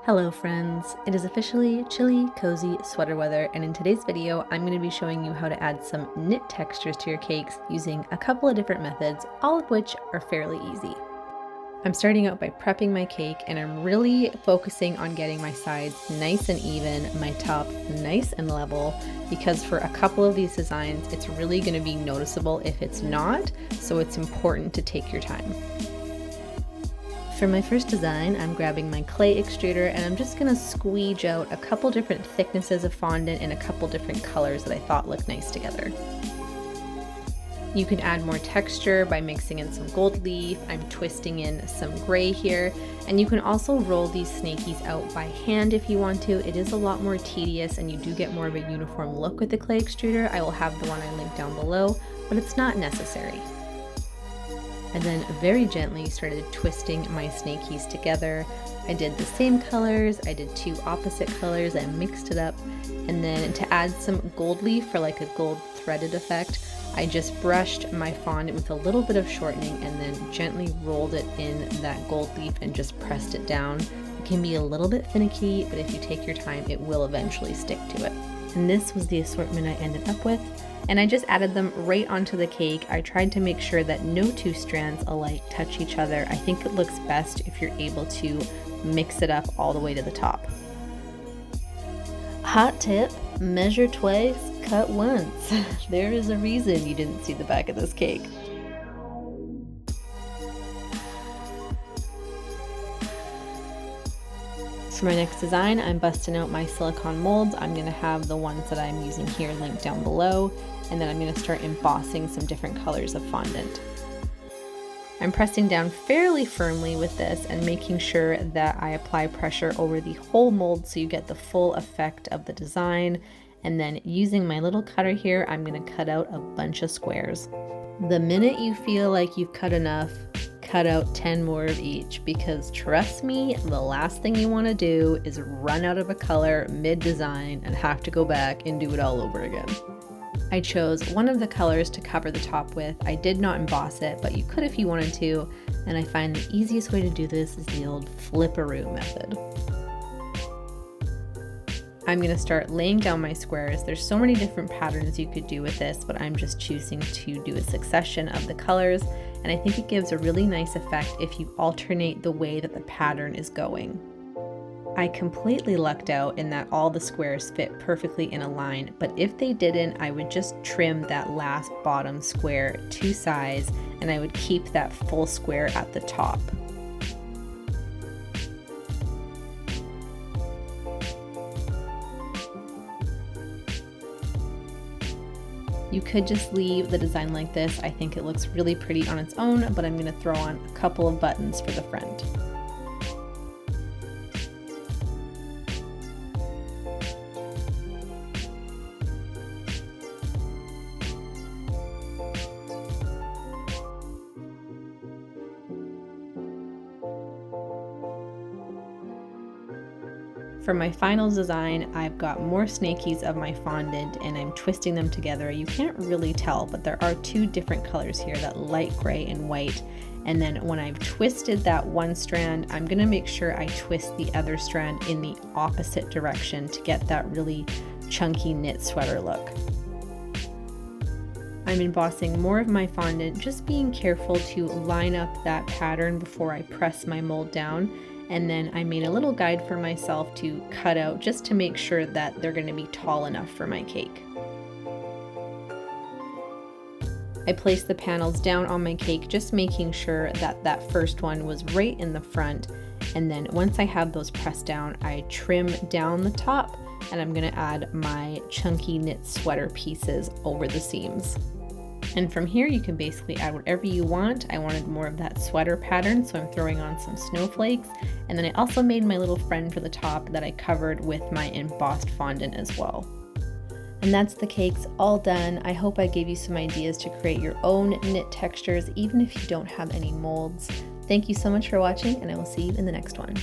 Hello friends, it is officially chilly, cozy sweater weather, and in today's video I'm going to be showing you how to add some knit textures to your cakes using a couple of different methods, all of which are fairly easy. I'm starting out by prepping my cake and I'm really focusing on getting my sides nice and even, my top nice and level, because for a couple of these designs it's really going to be noticeable if it's not, so it's important to take your time. For my first design, I'm grabbing my clay extruder and I'm just going to squeege out a couple different thicknesses of fondant in a couple different colors that I thought looked nice together. You can add more texture by mixing in some gold leaf. I'm twisting in some gray here, and you can also roll these snakies out by hand if you want to. It is a lot more tedious and you do get more of a uniform look with the clay extruder. I will have the one I linked down below, but it's not necessary. And then very gently started twisting my snakies together. I did the same colors, I did two opposite colors, I mixed it up, and then to add some gold leaf for like a gold threaded effect, I just brushed my fondant with a little bit of shortening and then gently rolled it in that gold leaf and just pressed it down. It can be a little bit finicky, but if you take your time, it will eventually stick to it. And this was the assortment I ended up with. And I just added them right onto the cake. I tried to make sure that no two strands alike touch each other. I think it looks best if you're able to mix it up all the way to the top. Hot tip, measure twice, cut once. There is a reason you didn't see the back of this cake. For my next design, I'm busting out my silicone molds. I'm going to have the ones that I'm using here linked down below, and then I'm going to start embossing some different colors of fondant. I'm pressing down fairly firmly with this and making sure that I apply pressure over the whole mold so you get the full effect of the design. And then using my little cutter here, I'm going to cut out a bunch of squares. The minute you feel like you've cut enough, cut out 10 more of each, because trust me, the last thing you want to do is run out of a color mid-design and have to go back and do it all over again. I chose one of the colors to cover the top with. I did not emboss it, but you could if you wanted to, and I find the easiest way to do this is the old flipperoo method. I'm going to start laying down my squares. There's so many different patterns you could do with this, but I'm just choosing to do a succession of the colors, and I think it gives a really nice effect if you alternate the way that the pattern is going. I completely lucked out in that all the squares fit perfectly in a line, but if they didn't, I would just trim that last bottom square to size, and I would keep that full square at the top. You could just leave the design like this. I think it looks really pretty on its own, but I'm going to throw on a couple of buttons for the front. For my final design, I've got more snakies of my fondant and I'm twisting them together. You can't really tell, but there are two different colors here, that light gray and white. And then when I've twisted that one strand, I'm gonna make sure I twist the other strand in the opposite direction to get that really chunky knit sweater look. I'm embossing more of my fondant, just being careful to line up that pattern before I press my mold down. And then I made a little guide for myself to cut out just to make sure that they're going to be tall enough for my cake. I placed the panels down on my cake, just making sure that that first one was right in the front. And then once I have those pressed down, I trim down the top and I'm going to add my chunky knit sweater pieces over the seams. And from here you can basically add whatever you want. I wanted more of that sweater pattern, so I'm throwing on some snowflakes. And then I also made my little friend for the top that I covered with my embossed fondant as well. And that's the cakes all done. I hope I gave you some ideas to create your own knit textures, even if you don't have any molds. Thank you so much for watching, and I will see you in the next one.